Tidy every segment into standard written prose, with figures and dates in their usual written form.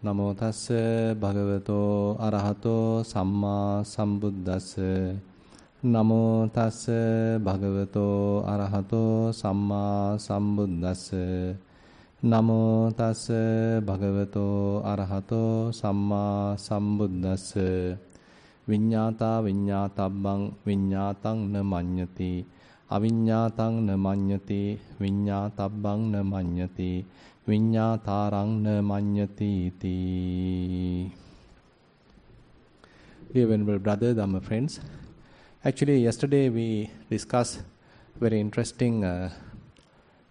Namo tassa bhagavato arahato samma sambuddhassa. Namo tassa bhagavato arahato samma sambuddhassa. Namo tassa bhagavato arahato samma sambuddhassa. Viññātā viññātabbang viññātaṃ na maññati. Aviññātaṃ na maññati. Viññātabbang na maññati. Viññātāraṃ na maññati iti. Dear Venerable Brother, Dhamma friends, actually yesterday we discussed a very interesting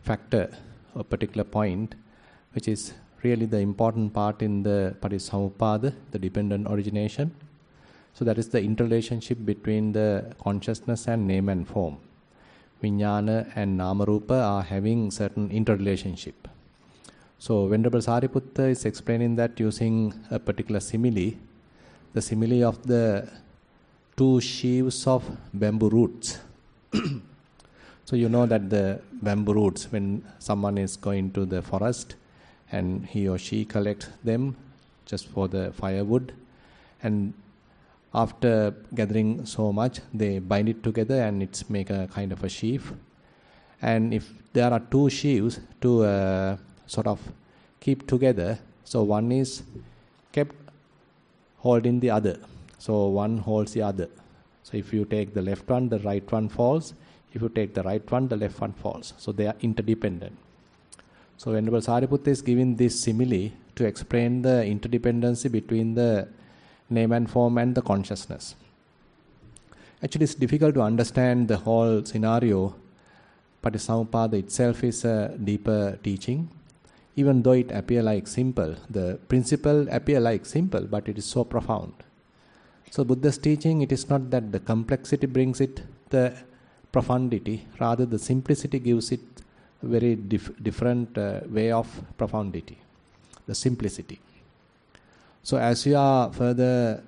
factor, a particular point, which is really the important part in the Patissamuppada, the dependent origination. So that is the interrelationship between the consciousness and name and form. Vijnana and Namarupa are having certain interrelationship. So Venerable Sariputta is explaining that using a particular simile, the simile of the two sheaves of bamboo roots. So you know that the bamboo roots, when someone is going to the forest and he or she collects them just for the firewood, and after gathering so much, they bind it together and it's make a kind of a sheaf. And if there are two sheaves to sort of keep together, so one is kept holding the other. So one holds the other. So if you take the left one, the right one falls. If you take the right one, the left one falls. So they are interdependent. So Venerable Sariputta is giving this simile to explain the interdependency between the name and form and the consciousness. Actually, it's difficult to understand the whole scenario. Patissamuppada itself is a deeper teaching. Even though it appears like simple, the principle appears like simple, but it is so profound. So Buddha's teaching, it is not that the complexity brings it the profundity, rather the simplicity gives it a very different way of profundity, the simplicity. So as you are further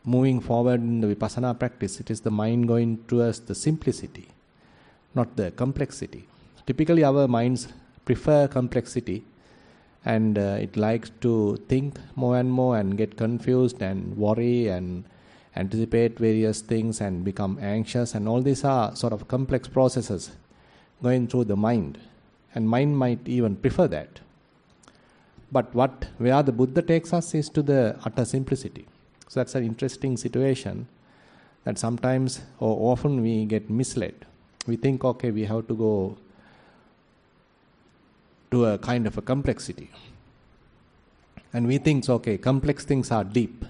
moving forward in the Vipassana practice, it is the mind going towards the simplicity, not the complexity. Typically our minds prefer complexity, and it likes to think more and more and get confused and worry and anticipate various things and become anxious, and all these are sort of complex processes going through the mind, and mind might even prefer that. But where the Buddha takes us is to the utter simplicity. So that's an interesting situation that sometimes or often we get misled. We think, okay, we have to go to a kind of a complexity. And we think, okay, complex things are deep.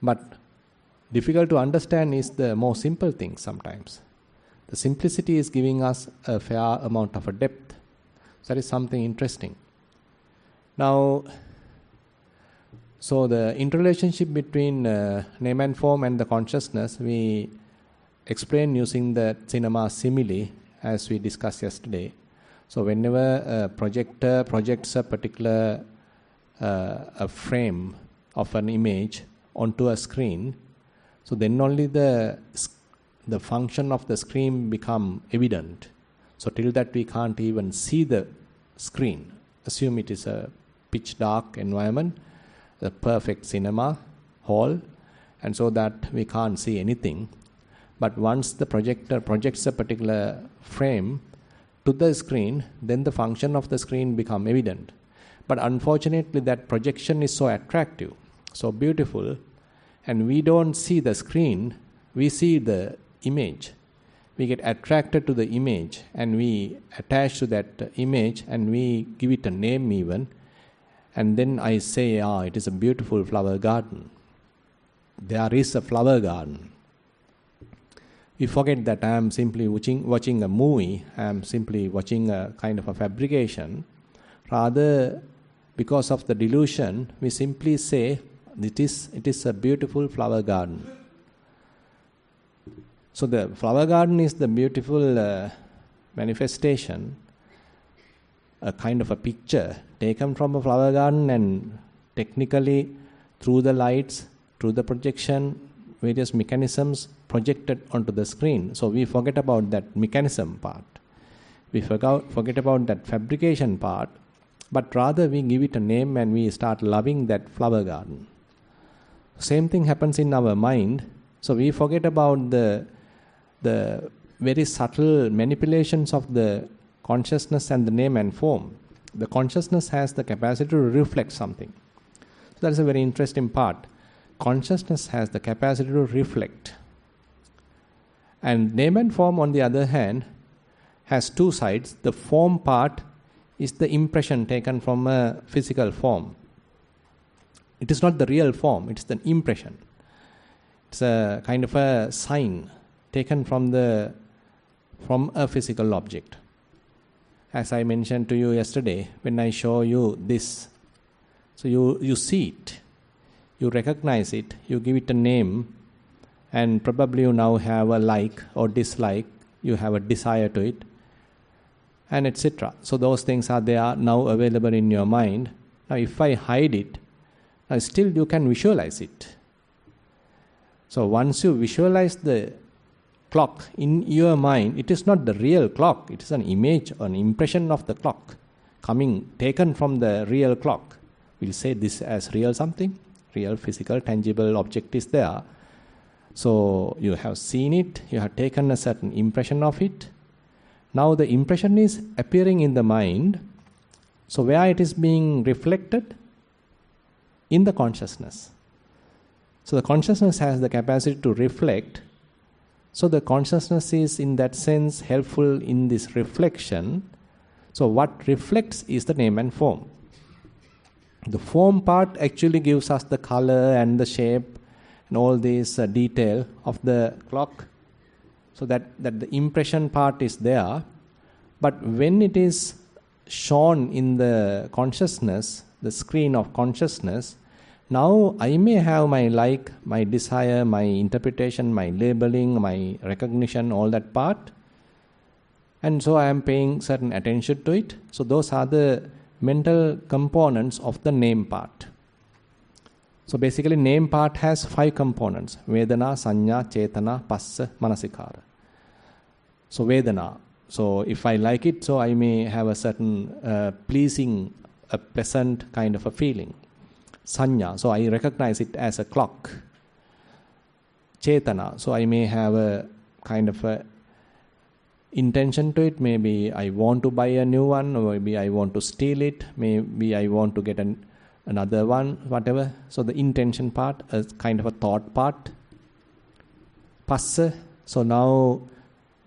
But difficult to understand is the more simple things sometimes. The simplicity is giving us a fair amount of a depth. So that is something interesting. Now, so the interrelationship between name and form and the consciousness, we explain using the cinema simile as we discussed yesterday. So whenever a projector projects a particular a frame of an image onto a screen, so then only the function of the screen become evident. So till that we can't even see the screen. Assume it is a pitch dark environment, a perfect cinema hall, and so that we can't see anything. But once the projector projects a particular frame to the screen, then the function of the screen become evident. But unfortunately that projection is so attractive, so beautiful, and we don't see the screen, we see the image. We get attracted to the image and we attach to that image and we give it a name even. And then I say, it is a beautiful flower garden. There is a flower garden. We forget that I am simply watching a movie, I am simply watching a kind of a fabrication. Rather, because of the delusion, we simply say, it is a beautiful flower garden. So the flower garden is the beautiful manifestation, a kind of a picture taken from a flower garden and technically through the lights, through the projection, various mechanisms projected onto the screen. So we forget about that mechanism part. We forget about that fabrication part, but rather we give it a name and we start loving that flower garden. Same thing happens in our mind. So we forget about the very subtle manipulations of the consciousness and the name and form. The consciousness has the capacity to reflect something. So that is a very interesting part. Consciousness has the capacity to reflect. And name and form, on the other hand, has two sides. The form part is the impression taken from a physical form. It is not the real form, it is the impression. It's a kind of a sign taken from a physical object. As I mentioned to you yesterday, when I show you this, so you see it, you recognize it, you give it a name, and probably you now have a like or dislike, you have a desire to it, and etc. So those things are there now available in your mind. Now if I hide it, now still you can visualize it. So once you visualize the clock in your mind, it is not the real clock, it is an image, an impression of the clock taken from the real clock. We'll say this as real something, real physical tangible object is there. So you have seen it, you have taken a certain impression of it. Now the impression is appearing in the mind. So where it is being reflected? In the consciousness. So the consciousness has the capacity to reflect. So the consciousness is in that sense helpful in this reflection. So what reflects is the name and form. The form part actually gives us the color and the shape and all this detail of the clock. So that the impression part is there. But when it is shown in the consciousness, the screen of consciousness, now I may have my like, my desire, my interpretation, my labeling, my recognition, all that part. And so I am paying certain attention to it. So those are the mental components of the name part. So basically name part has 5 components. Vedana, Sanya, Chetana, Passa, Manasikara. So Vedana. So if I like it, so I may have a certain pleasing, a pleasant kind of a feeling. Sanya, so I recognize it as a clock. Chetana, so I may have a kind of a intention to it. Maybe I want to buy a new one, or maybe I want to steal it, maybe I want to get another one, whatever. So the intention part is kind of a thought part. Passa, so now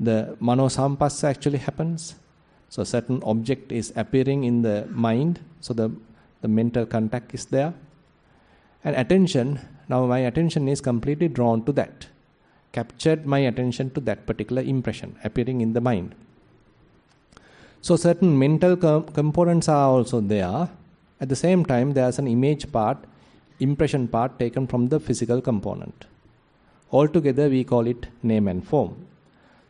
the mano sampassa actually happens. So a certain object is appearing in the mind, so the mental contact is there. And attention, now my attention is completely drawn to that. Captured my attention to that particular impression appearing in the mind. So certain mental components are also there. At the same time, there is an image part, impression part taken from the physical component. Altogether, we call it name and form.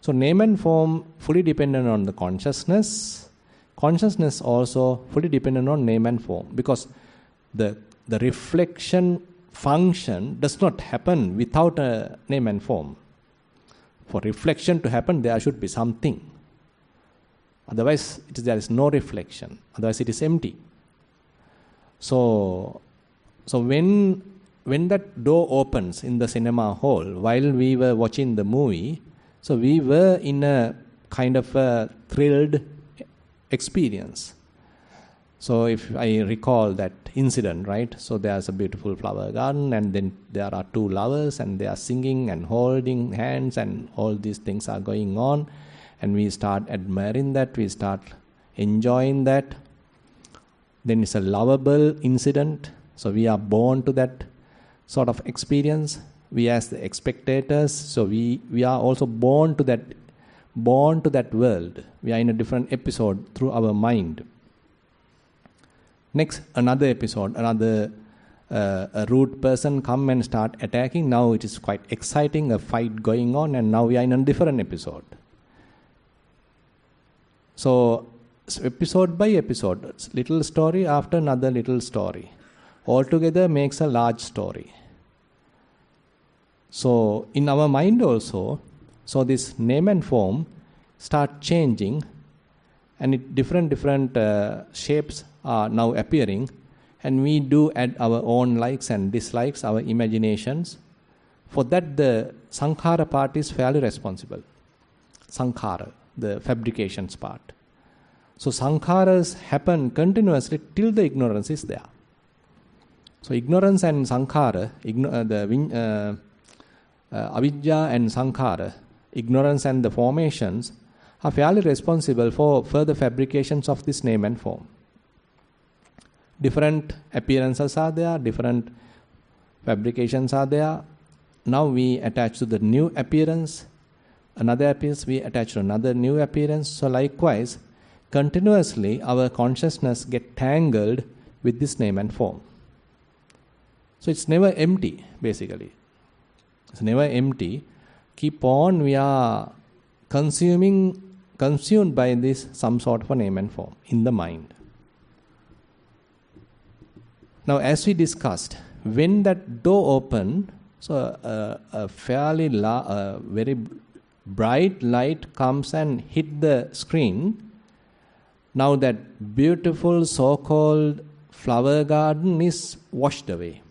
So name and form fully dependent on the consciousness. Consciousness also fully dependent on name and form, because the reflection function does not happen without a name and form. For reflection to happen, there should be something. Otherwise, there is no reflection. Otherwise, it is empty. So when that door opens in the cinema hall, while we were watching the movie, so we were in a kind of a thrilled experience. So if I recall that incident, right? So there's a beautiful flower garden, and then there are 2 lovers, and they are singing and holding hands, and all these things are going on. And we start admiring that, we start enjoying that. Then it's a lovable incident. So we are born to that sort of experience. We as the spectators, so we are also born to that world. We are in a different episode through our mind. Next, another episode, a rude person come and start attacking. Now it is quite exciting, a fight going on, and now we are in a different episode. So episode by episode, little story after another little story, altogether makes a large story. So in our mind also, so this name and form start changing, and different shapes are now appearing, and we do add our own likes and dislikes, our imaginations. For that, the sankhara part is fairly responsible. Sankhara, the fabrications part. So sankharas happen continuously till the ignorance is there. So ignorance and sankhara, avidya and sankhara, ignorance and the formations are fairly responsible for further fabrications of this name and form. Different appearances are there, different fabrications are there. Now we attach to the new appearance, another appearance, we attach to another new appearance. So likewise, continuously our consciousness get tangled with this name and form. So it's never empty, basically. It's never empty. Keep on, we are consumed by this some sort of a name and form in the mind. Now, as we discussed, when that door opened, so a fairly very bright light comes and hit the screen. Now that beautiful so-called flower garden is washed away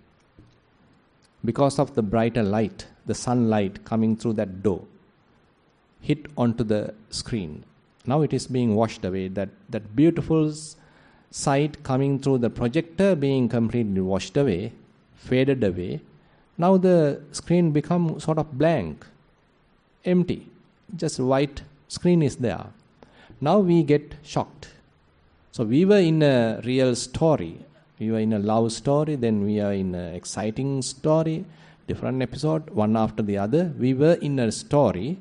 because of the brighter light, the sunlight coming through that door, hit onto the screen. Now it is being washed away. That beautiful sight coming through the projector being completely washed away, faded away. Now the screen become sort of blank, empty. Just white screen is there. Now we get shocked. So we were in a real story. We were in a love story, then we are in an exciting story, different episode, one after the other. We were in a story,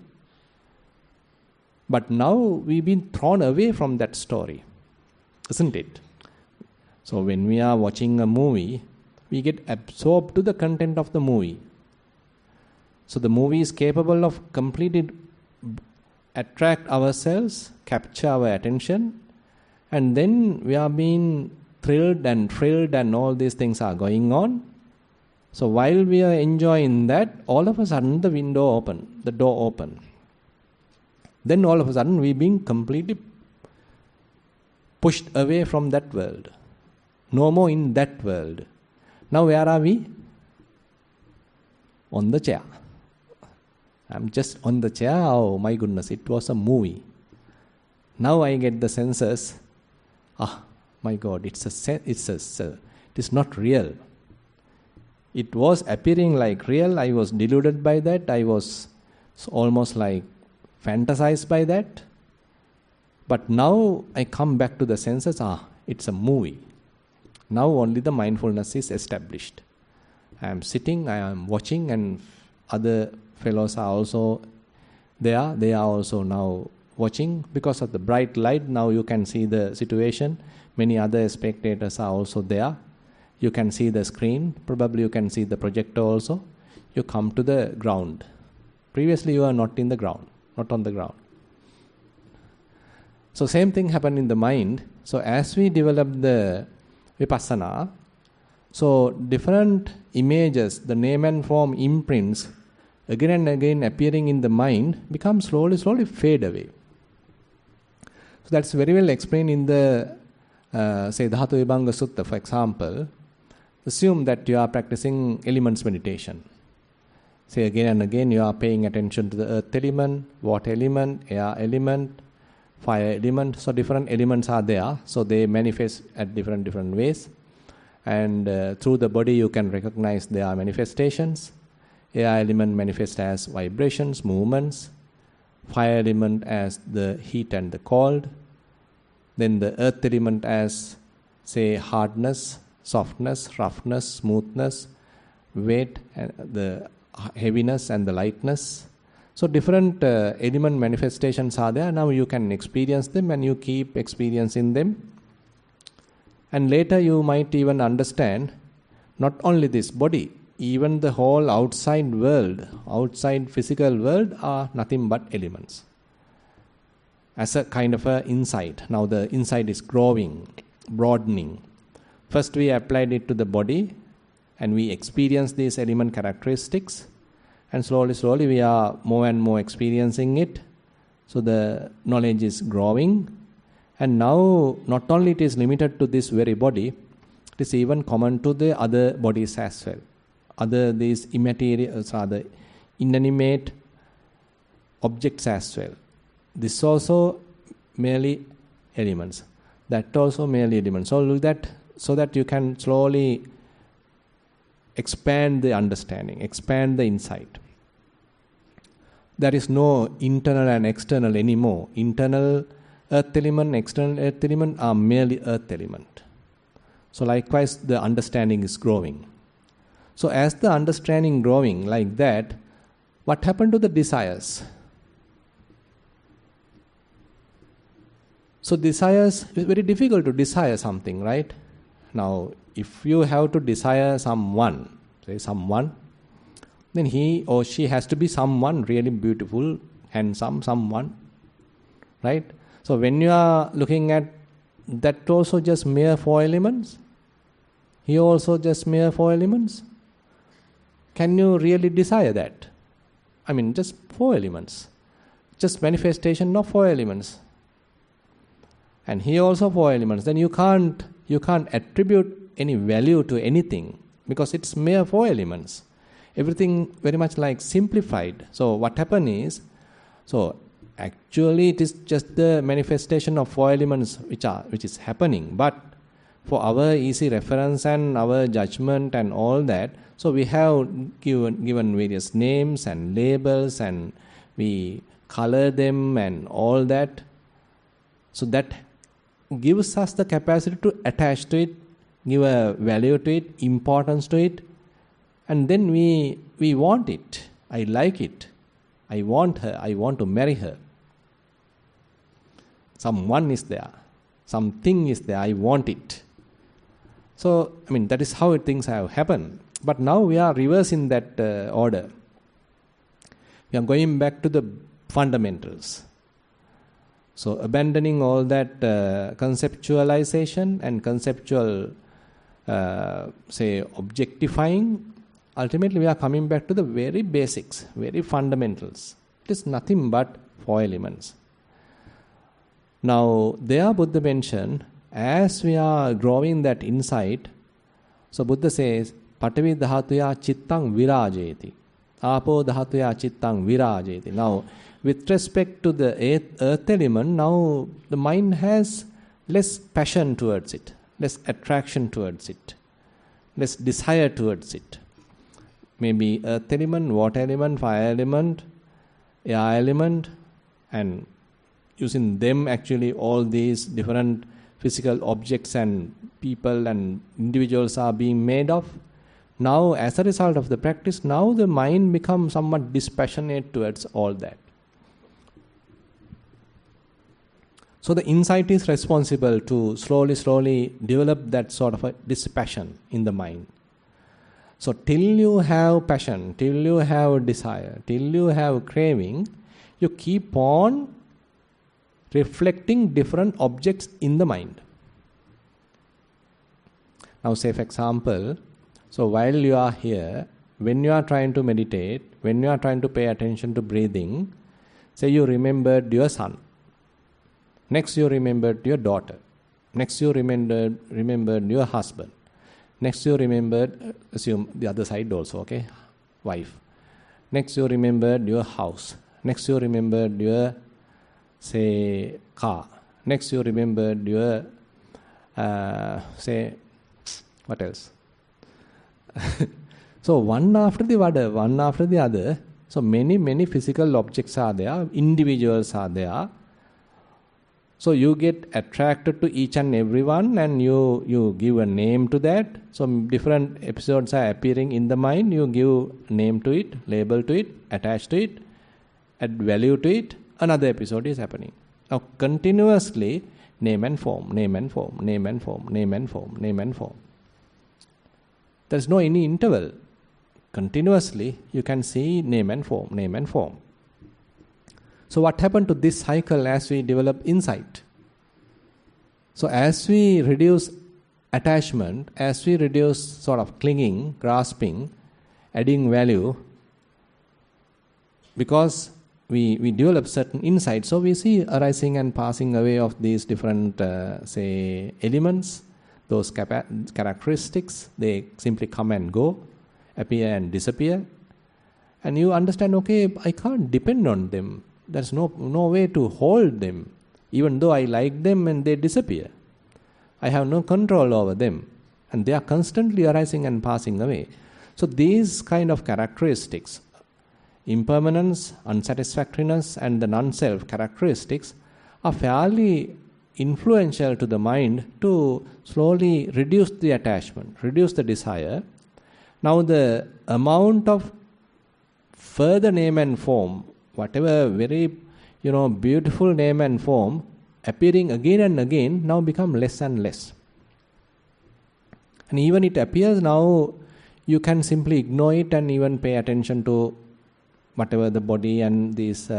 but now we've been thrown away from that story, isn't it? So when we are watching a movie, we get absorbed to the content of the movie. So the movie is capable of completely attract ourselves, capture our attention, and then we are being thrilled and all these things are going on. So while we are enjoying that, all of a sudden the door open. Then all of a sudden we being completely pushed away from that world. No more in that world. Now where are we? On the chair. I'm just on the chair. Oh my goodness, it was a movie. Now I get the senses. My God, it is not real. It was appearing like real. I was deluded by that. I was almost like fantasized by that. But now I come back to the senses. It's a movie. Now only the mindfulness is established. I am sitting, I am watching, and other fellows are also there. They are also now watching. Because of the bright light, now you can see the situation. Many other spectators are also there. You can see the screen. Probably you can see the projector also. You come to the ground. Previously you are not in the ground, not on the ground. So same thing happened in the mind. So as we develop the Vipassana, so different images, the name and form imprints, again and again appearing in the mind, become slowly fade away. So that's very well explained in the, say, Dhatu Vibhanga Sutta, for example. Assume that you are practicing elements meditation. Say again and again you are paying attention to the earth element, water element, air element, fire element. So different elements are there. So they manifest at different ways. And through the body you can recognize their manifestations. Air element manifests as vibrations, movements. Fire element as the heat and the cold. Then the earth element as, say, hardness, softness, roughness, smoothness, weight, and the heaviness and the lightness. So different element manifestations are there. Now you can experience them and you keep experiencing them. And later you might even understand not only this body, even the whole outside world, outside physical world are nothing but elements. As a kind of an insight. Now the insight is growing, broadening. First we applied it to the body and we experience these element characteristics, and slowly we are more and more experiencing it. So the knowledge is growing, And now, not only it is limited to this very body, it is even common to the other bodies as well. Other these immaterial, rather inanimate objects as well. This also merely elements. That also merely elements. So look that, so that you can slowly expand the understanding, expand the insight. There is no internal and external anymore. Internal earth element, external earth element are merely earth element. So likewise, the understanding is growing. So as the understanding growing like that, what happened to the desires? So desires, it's very difficult to desire something, right? Now, if you have to desire someone, say someone, then he or she has to be someone really beautiful, handsome, someone, right? So when you are looking at that, also just mere four elements, he also just mere four elements. Can you really desire that? I mean, just four elements, just manifestation of four elements. And he also four elements. Then you can't attribute any value to anything because it's mere four elements. Everything very much like simplified. So what happened is, so actually it is just the manifestation of four elements which is happening. But for our easy reference and our judgment and all that, so we have given various names and labels and we color them and all that. So that gives us the capacity to attach to it, give a value to it, importance to it, and then we want it. I like it. I want her. I want to marry her. Someone is there. Something is there. I want it. So, I mean, that is how things have happened. But now we are reversing that order. We are going back to the fundamentals. So abandoning all that conceptualization and conceptual, objectifying, ultimately we are coming back to the very basics, very fundamentals. It is nothing but four elements. Now, there Buddha mentioned, as we are growing that insight, so Buddha says, Patavi dhatuya chittang virajeti. Apo dhatuya chittang virajeti. Now, with respect to the earth element, now the mind has less passion towards it, less attraction towards it, less desire towards it. Maybe earth element, water element, fire element, air element, and using them actually all these different physical objects and people and individuals are being made of. Now, as a result of the practice, now the mind becomes somewhat dispassionate towards all that. So the insight is responsible to slowly develop that sort of a dispassion in the mind. So till you have passion, till you have desire, till you have craving, you keep on reflecting different objects in the mind. Now say for example, so while you are here, when you are trying to meditate, when you are trying to pay attention to breathing, say you remembered your son. Next you remembered your daughter. Next you remembered your husband. Next you remembered, assume the other side also, okay, wife. Next you remembered your house. Next you remembered your, say, car. Next you remembered your, say, what else? So one after the other, so many physical objects are there, individuals are there. So you get attracted to each and every one and you give a name to that. So different episodes are appearing in the mind. You give name to it, label to it, attach to it, add value to it. Another episode is happening. Now continuously name and form, name and form, name and form, name and form, name and form. There is no any interval. Continuously you can see name and form, name and form. So what happened to this cycle as we develop insight? So as we reduce attachment, as we reduce sort of clinging, grasping, adding value, because we develop certain insights. So we see arising and passing away of these different, say, elements, those characteristics. They simply come and go, appear and disappear. And you understand, okay, I can't depend on them. There's no way to hold them. Even though I like them and they disappear, I have no control over them. And they are constantly arising and passing away. So these kind of characteristics, impermanence, unsatisfactoriness, and the non-self characteristics are fairly influential to the mind to slowly reduce the attachment, reduce the desire. Now the amount of further name and form, whatever very beautiful name and form appearing again and again, now become less and less. And even it appears now, you can simply ignore it and even pay attention to whatever the body and these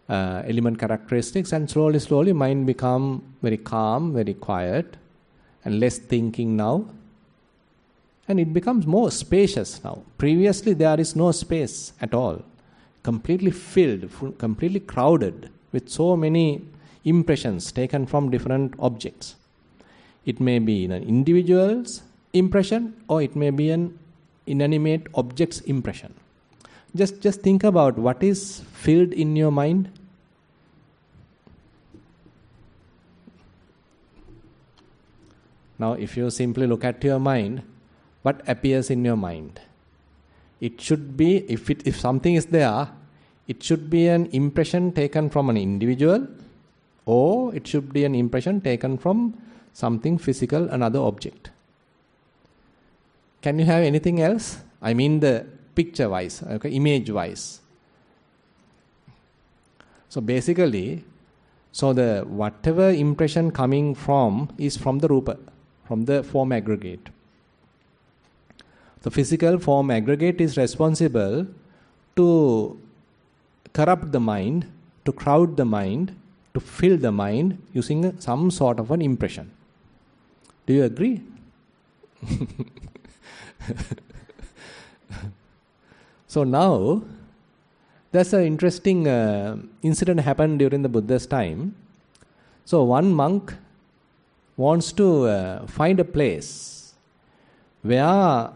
element characteristics, and slowly mind become very calm, very quiet, and less thinking now. And it becomes more spacious now. Previously there is no space at all. Completely filled, completely crowded with so many impressions taken from different objects. It may be an individual's impression, or it may be an inanimate object's impression. Just think about what is filled in your mind. Now, if you simply look at your mind, what appears in your mind? It should be, if something is there, it should be an impression taken from an individual, or it should be an impression taken from something physical, another object. Can you have anything else? I mean the picture-wise, okay, image-wise. So basically, the whatever impression coming from is from the rupa, from the form aggregate. The physical form aggregate is responsible to corrupt the mind, to crowd the mind, to fill the mind using some sort of an impression. Do you agree? So now, there's an interesting incident happened during the Buddha's time. So one monk wants to find a place where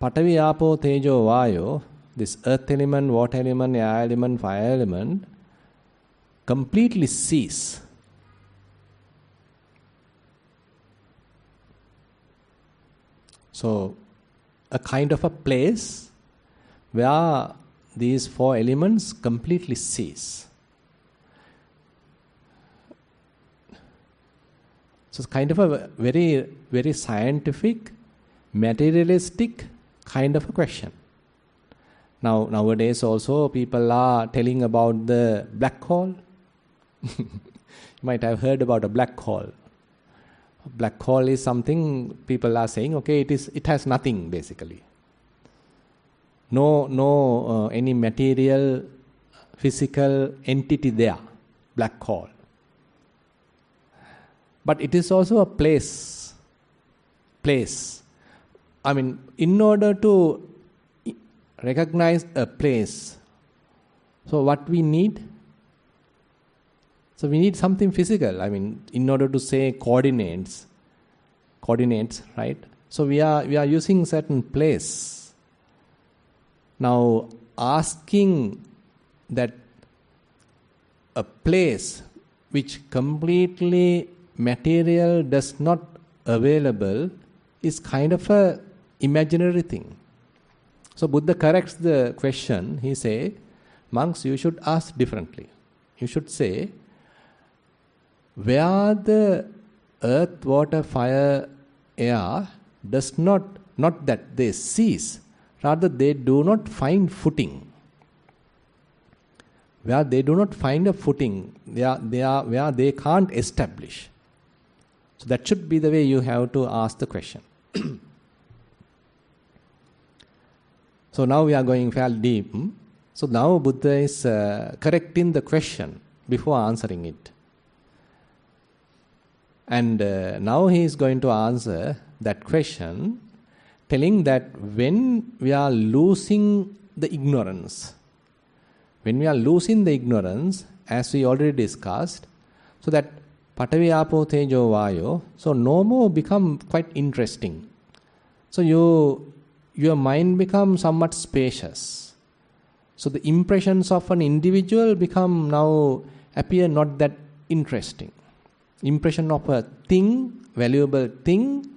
Patavi, Apo, Tejo, Vayo, this earth element, water element, air element, fire element, completely cease. So, a kind of a place where these four elements completely cease. So, it's kind of a very, very scientific, materialistic kind of a question. Now, nowadays also people are telling about the black hole. You might have heard about a black hole. A black hole is something people are saying, okay, it has nothing basically. No any material, physical entity there, black hole. But it is also a place. I mean, in order to recognize a place, so what we need? So we need something physical. I mean, in order to say coordinates, right? So we are using certain place. Now, asking that a place which completely material does not available is kind of a imaginary thing. So Buddha corrects the question. He say, monks, you should ask differently. You should say, where the earth, water, fire, air does not that they cease, rather they do not find footing. Where they do not find a footing, they are where they can't establish. So that should be the way you have to ask the question. So now we are going fairly deep. So now Buddha is correcting the question before answering it. And now he is going to answer that question, telling that when we are losing the ignorance, When we are losing the ignorance, as we already discussed, so that Patavi Apo Tejo Vayo, so no more become quite interesting. So your mind becomes somewhat spacious. So the impressions of an individual appear not that interesting. Impression of a thing, valuable thing,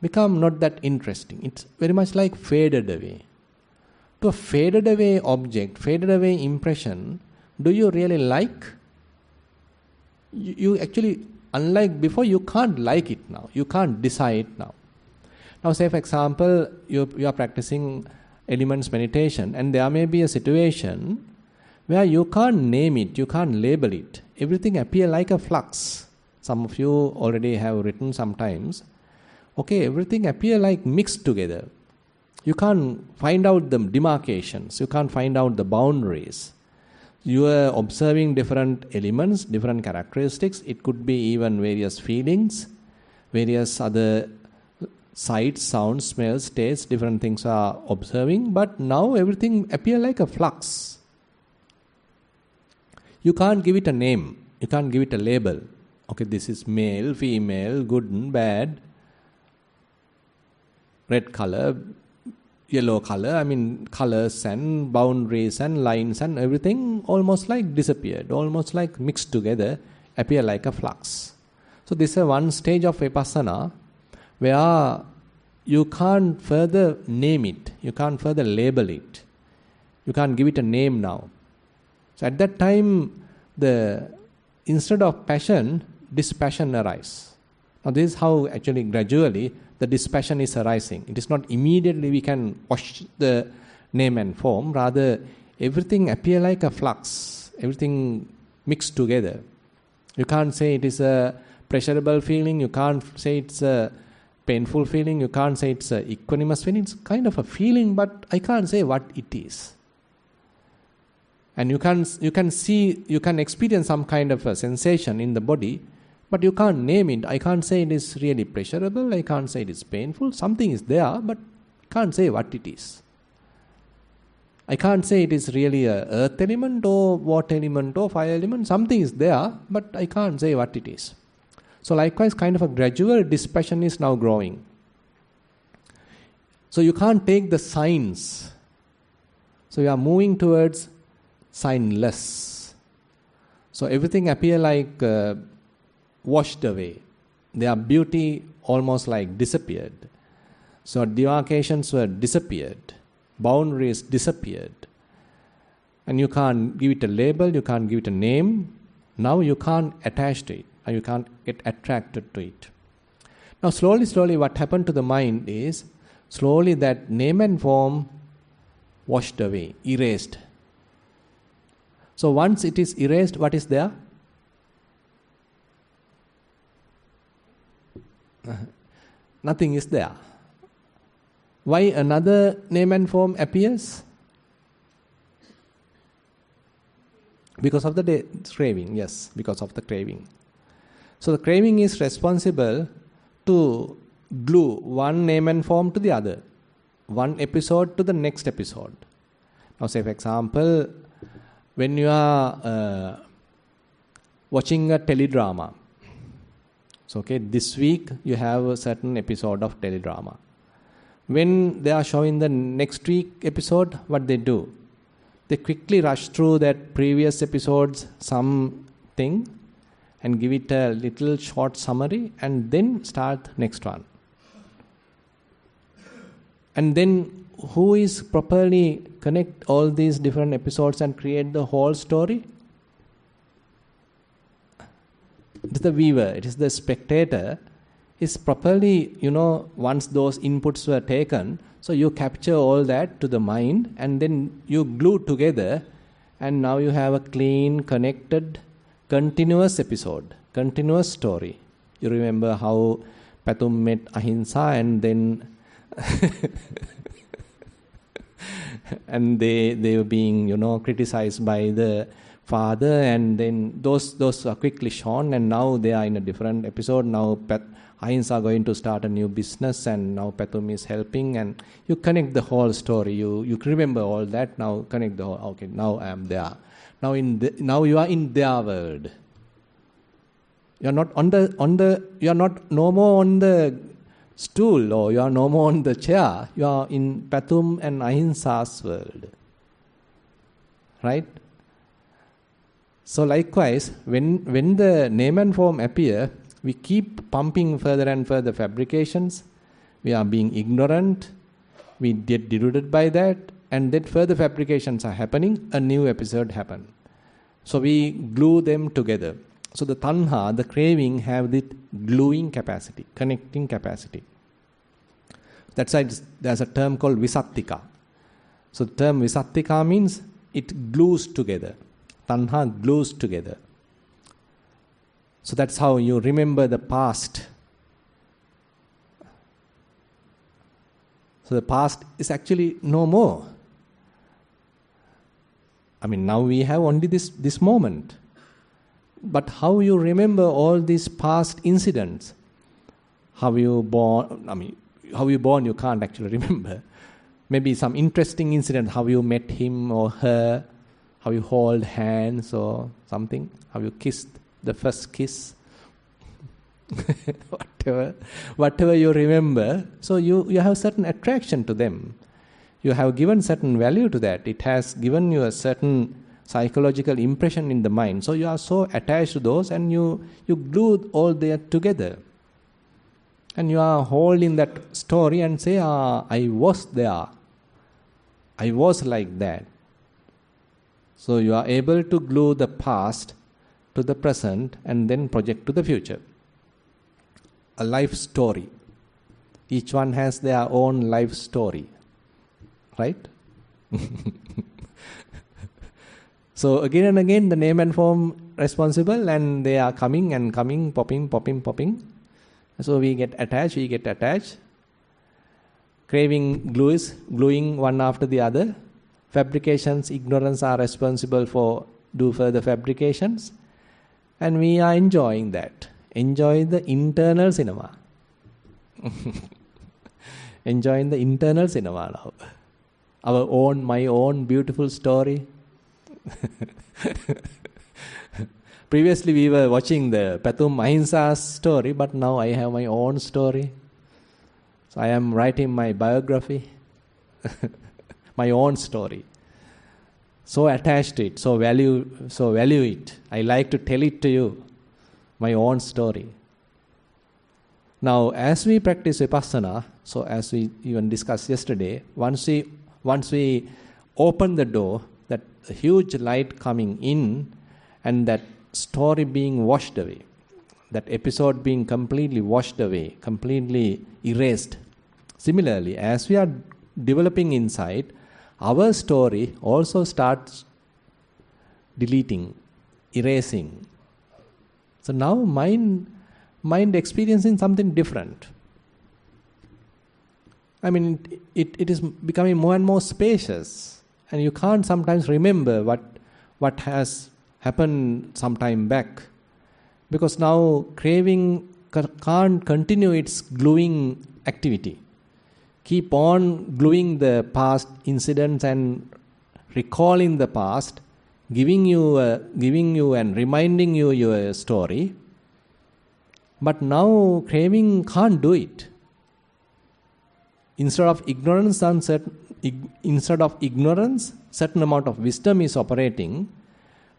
become not that interesting. It's very much like faded away. To a faded away object, faded away impression, do you really like? You actually, unlike before, you can't like it now. You can't decide now. Now say for example, you are practicing elements meditation and there may be a situation where you can't name it, you can't label it. Everything appear like a flux. Some of you already have written sometimes. Okay, everything appear like mixed together. You can't find out the demarcations. You can't find out the boundaries. You are observing different elements, different characteristics. It could be even various feelings, various other sights, sounds, smells, tastes, different things are observing. But now everything appear like a flux. You can't give it a name. You can't give it a label. Okay, this is male, female, good and bad, red color, yellow color, colors and boundaries and lines and everything almost like disappeared, almost like mixed together, appear like a flux. So this is one stage of Vipassana where you can't further name it, you can't further label it, you can't give it a name now. So at that time, instead of passion, dispassion arises. Now this is how actually gradually the dispassion is arising. It is not immediately we can wash the name and form. Rather, everything appear like a flux. Everything mixed together. You can't say it is a pleasurable feeling. You can't say it's a painful feeling. You can't say it's a equanimous feeling. It's kind of a feeling, but I can't say what it is. And you can experience some kind of a sensation in the body, but you can't name it. I can't say it is really pleasurable. I can't say it is painful. Something is there, but I can't say what it is. I can't say it is really a earth element or water element or fire element. Something is there, but I can't say what it is. So likewise, kind of a gradual dispassion is now growing. So you can't take the signs. So you are moving towards signless. So everything appear like washed away. Their beauty almost like disappeared. So demarcations were disappeared. Boundaries disappeared. And you can't give it a label, you can't give it a name. Now you can't attach to it, and you can't get attracted to it. Now slowly what happened to the mind is, slowly that name and form washed away, erased. So once it is erased, what is there? Nothing is there. Why another name and form appears? Because of the craving, yes, because of the craving. So the craving is responsible to glue one name and form to the other, one episode to the next episode. Now say for example, when you are watching a teledrama, so this week you have a certain episode of teledrama. When they are showing the next week episode, what they do? They quickly rush through that previous episode's something and give it a little short summary and then start next one. And then who is properly connect all these different episodes and create the whole story? It is the viewer, it is the spectator. Is properly, once those inputs were taken, so you capture all that to the mind and then you glue together, and now you have a clean, connected, continuous episode, continuous story. You remember how Patum met Ahimsa and then and they were being, criticized by the father, and then those are quickly shown, and now they are in a different episode. Now Ahimsa are going to start a new business, and now Patum is helping, and you connect the whole story. You remember all that, now connect the whole, okay, now I am there. Now you are in their world. You are not you are not no more on the stool, or you are no more on the chair. You are in Pathum and Ahimsa's world. Right? So likewise, when the name and form appear, we keep pumping further and further fabrications. We are being ignorant. We get deluded by that, and then further fabrications are happening. A new episode happen. So we glue them together. So the tanha, the craving, have the gluing capacity, connecting capacity. That's why there's a term called visattika. So the term visattika means it glues together. Tanha glues together. So that's how you remember the past. So the past is actually no more. I mean, now we have only this moment. But how you remember all these past incidents? How you born, you can't actually remember. Maybe some interesting incident, how you met him or her, how you hold hands or something, how you kissed the first kiss. Whatever you remember, so you have certain attraction to them. You have given certain value to that. It has given you a certain psychological impression in the mind. So you are so attached to those, and you glue all that together. And you are holding that story and say, I was there. I was like that. So you are able to glue the past to the present and then project to the future. A life story. Each one has their own life story. Right? So again and again the name and form responsible, and they are coming and coming, popping. So we get attached. Craving gluing one after the other. Fabrications, ignorance are responsible for do further fabrications. And we are enjoying that. Enjoy the internal cinema. Enjoying the internal cinema now. My own beautiful story. Previously we were watching the Pathum Ahimsa's story, but now I have my own story. So I am writing my biography. My own story. So attached to it, so value it. I like to tell it to you. My own story. Now, as we practice Vipassana, so as we even discussed yesterday, once we open the door, that huge light coming in, and that story being washed away, that episode being completely washed away, completely erased. Similarly, as we are developing insight, our story also starts deleting, erasing. So now mind experiencing something different. I mean, it is becoming more and more spacious, and you can't sometimes remember what has happened some time back, because now craving can't continue its gluing activity. Keep on gluing the past incidents and recalling the past, giving you and reminding you your story. But now craving can't do it. Instead of ignorance, certain amount of wisdom is operating.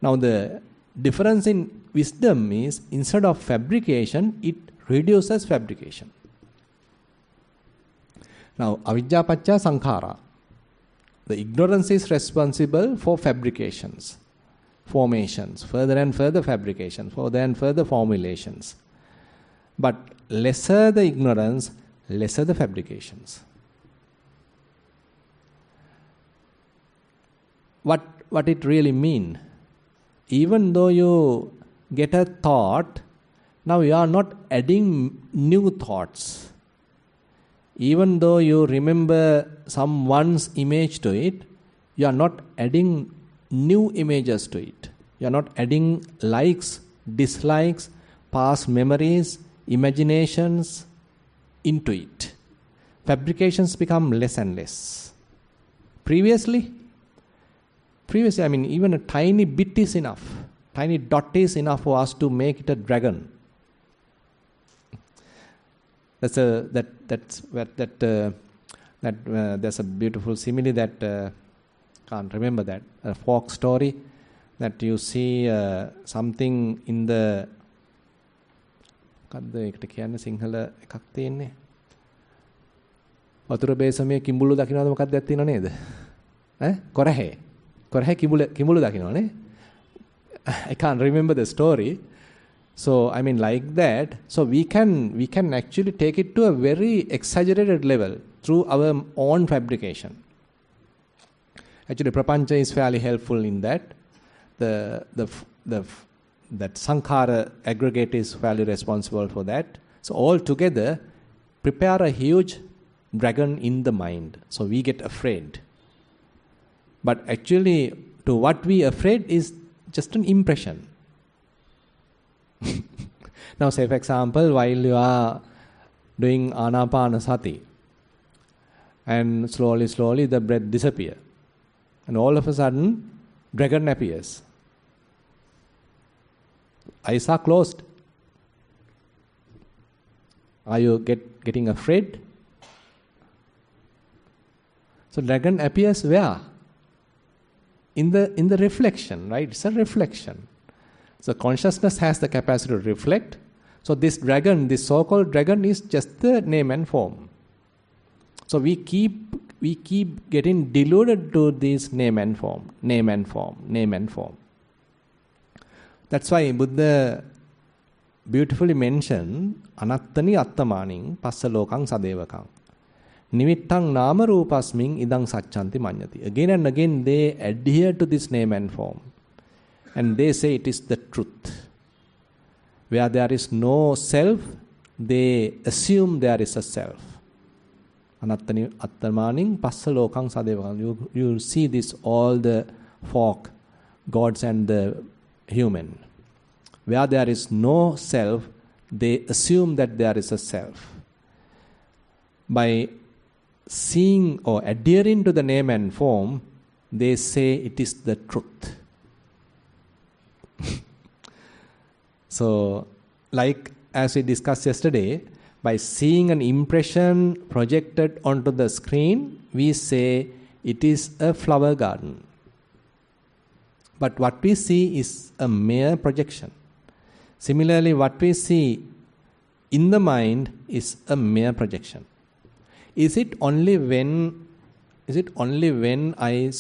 Now the difference in wisdom is, instead of fabrication, it reduces fabrication. Now, avidya pacca sankhara. The ignorance is responsible for fabrications, formations, further and further fabrications, further and further formulations. But lesser the ignorance, lesser the fabrications. What it really mean? Even though you get a thought, now you are not adding new thoughts. Even though you remember someone's image to it, you are not adding new images to it. You are not adding likes, dislikes, past memories, imaginations into it. Fabrications become less and less. Previously previously, I mean, even a tiny bit is enough. Tiny dot is enough for us to make it a dragon. There's a beautiful simile that can't remember that, a folk story that you see something in the මොකද්ද ඒකට කියන්නේ සිංහල එකක් තියෙන්නේ වතුර බේසමේ කිඹුළු දකින්නවද මොකක්ද තියෙනව නේද ඈ කොරහේ කිඹුළු දකින්නවනේ I can't remember the story. So I mean like that, so we can actually take it to a very exaggerated level through our own fabrication. Actually prapancha is fairly helpful in that. That sankhara aggregate is fairly responsible for that. So all together prepare a huge dragon in the mind. So we get afraid. But actually to what we afraid is just an impression. Now say for example, while you are doing anapanasati and slowly the breath disappears and all of a sudden dragon appears. Eyes are closed. Are you getting afraid? So dragon appears where? In the reflection, right? It's a reflection. So consciousness has the capacity to reflect. So this dragon, this so-called dragon, is just the name and form. So we keep getting deluded to this name and form. That's why Buddha beautifully mentioned anattani attamaning passalokang sadevakang. Nimittang nama rupasming idang sacchanti manyati. Again and again they adhere to this name and form. And they say it is the truth. Where there is no self, they assume there is a self. Anattani attamaning passalokang sadevakang. You see this all the folk, gods and the human. Where there is no self, they assume that there is a self. By seeing or adhering to the name and form, they say it is the truth. So, like as we discussed yesterday, by seeing an impression projected onto the screen, we say it is a flower garden. But what we see is a mere projection. Similarly, what we see in the mind is a mere projection. Is it only when I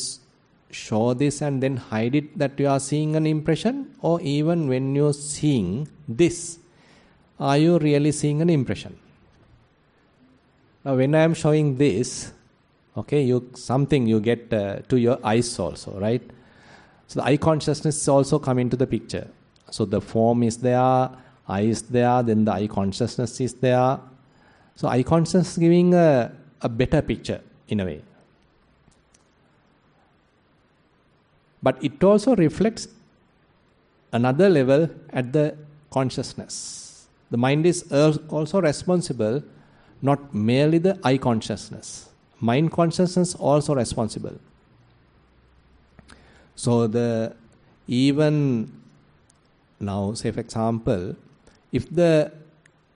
show this and then hide it that you are seeing an impression? Or even when you're seeing this, are you really seeing an impression? Now when I am showing this, okay, you get to your eyes also, right? So the eye consciousness also come into the picture. So the form is there, eye is there, then the eye consciousness is there. So eye consciousness giving a better picture in a way. But it also reflects another level at the consciousness. The mind is also responsible, not merely the eye consciousness. Mind consciousness also responsible. So even now, say for example, if there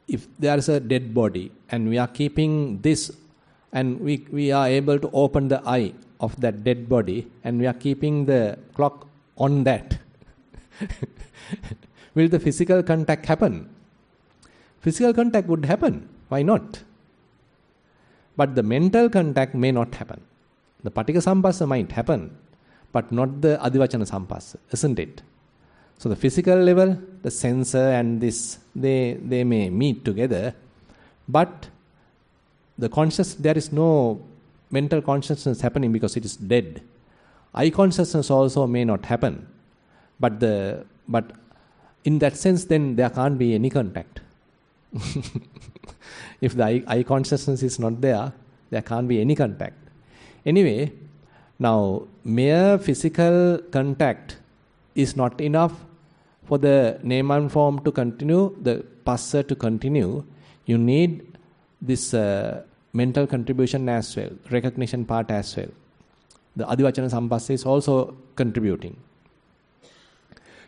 is a dead body and we are keeping this and we are able to open the eye of that dead body and we are keeping the clock on that, will the physical contact happen? Physical contact would happen. Why not? But the mental contact may not happen. The patika sampassa might happen, but not the adivachana sampassa, isn't it? So the physical level, the sensor and this, they may meet together, but the conscious, there is no mental consciousness happening because it is dead. Eye consciousness also may not happen, but in that sense, then there can't be any contact. If the eye consciousness is not there, there can't be any contact. Anyway, now mere physical contact is not enough for the name and form to continue, the passa to continue. You need this mental contribution as well, recognition part as well. The Adivachana Sampassa is also contributing.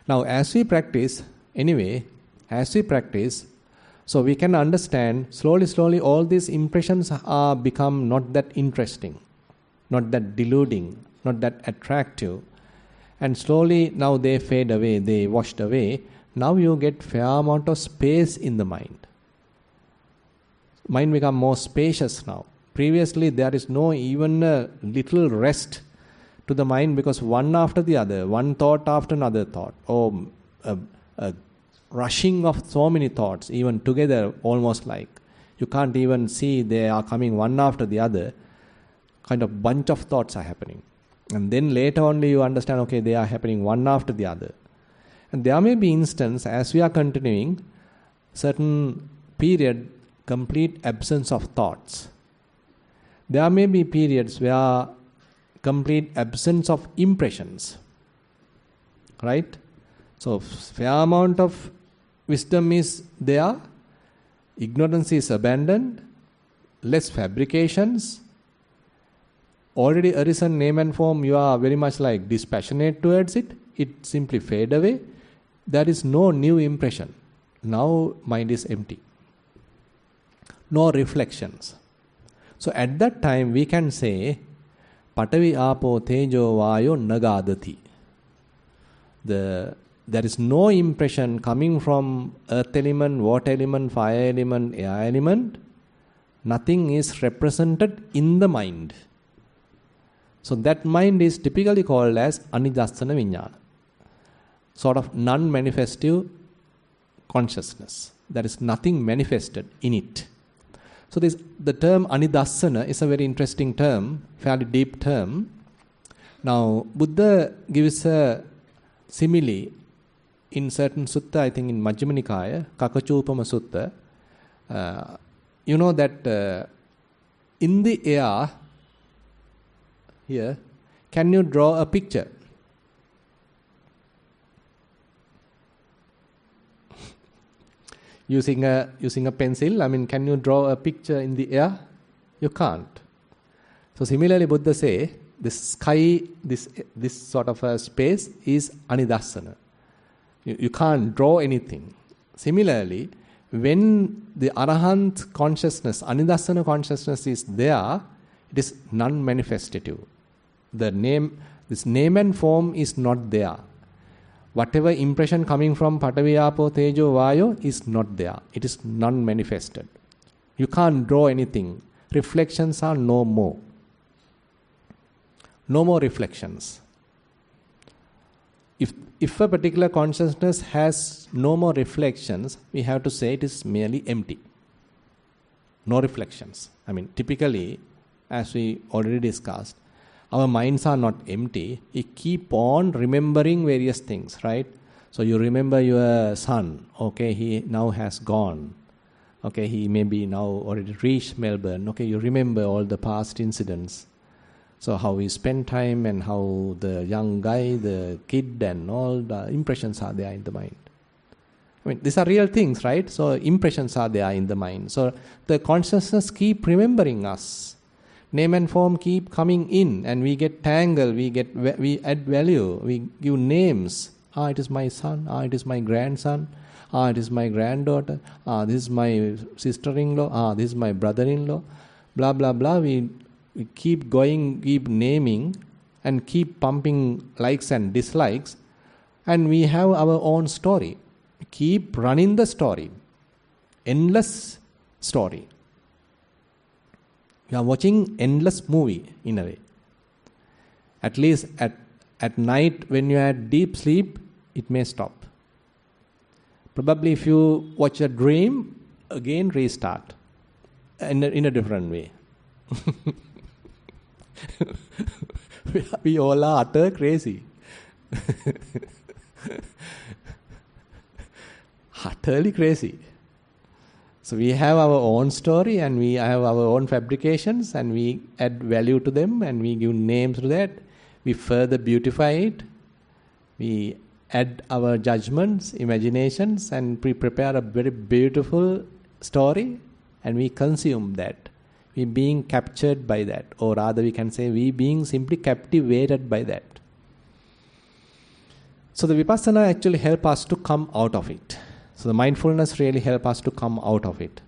Now, as we practice, so we can understand slowly all these impressions are become not that interesting, not that deluding, not that attractive. And slowly now they fade away, they washed away. Now you get fair amount of space in the mind. Mind become more spacious now. Previously there is no even a little rest to the mind, because one after the other, one thought after another thought, or a rushing of so many thoughts, even together, almost like you can't even see they are coming one after the other. Kind of bunch of thoughts are happening. And then later only you understand, okay, they are happening one after the other. And there may be instance, as we are continuing, certain period, complete absence of thoughts. There may be periods where complete absence of impressions. Right? So, fair amount of wisdom is there, ignorance is abandoned, less fabrications. Already arisen name and form, you are very much like dispassionate towards it. It simply fade away. There is no new impression. Now mind is empty. No reflections. So at that time we can say, Patavi Apo Tejo Vayo Nagadati. There is no impression coming from earth element, water element, fire element, air element. Nothing is represented in the mind. So that mind is typically called as Anidassana Vijnana. Sort of non-manifestive consciousness. There is nothing manifested in it. So the term Anidassana is a very interesting term, fairly deep term. Now, Buddha gives a simile in certain sutta, I think in Majjhima Nikaya, Kakachupama Sutta. You know that in the air, here, can you draw a picture? Using a pencil, can you draw a picture in the air? You can't. So similarly, Buddha say, this sky, this sort of a space is Anidassana. You can't draw anything. Similarly, when the Arahant consciousness, Anidassana consciousness is there, it is non-manifestative. This name and form is not there. Whatever impression coming from Patavi Apo Tejo Vayo is not there. It is non-manifested. You can't draw anything. Reflections are no more. No more reflections. If a particular consciousness has no more reflections, we have to say it is merely empty. No reflections. Typically, as we already discussed, our minds are not empty. We keep on remembering various things, right? So you remember your son. Okay, he now has gone. Okay, he may be now already reached Melbourne. Okay, you remember all the past incidents. So how we spend time and how the young guy, the kid and all the impressions are there in the mind. These are real things, right? So impressions are there in the mind. So the consciousness keep remembering us. Name and form keep coming in and we get tangled, we add value, we give names. It is my son, it is my grandson, it is my granddaughter, this is my sister-in-law, this is my brother-in-law, blah, blah, blah. We keep going, keep naming and keep pumping likes and dislikes, and we have our own story. We keep running the story, endless story. You are watching endless movie in a way. At least at night when you are at deep sleep, it may stop. Probably if you watch a dream, again restart in a different way. We all are utter crazy. Utterly crazy. So we have our own story and we have our own fabrications and we add value to them and we give names to that. We further beautify it. We add our judgments, imaginations, and we prepare a very beautiful story and we consume that. We being captured by that, or rather we can say we being simply captivated by that. So the Vipassana actually help us to come out of it. So the mindfulness really help us to come out of it.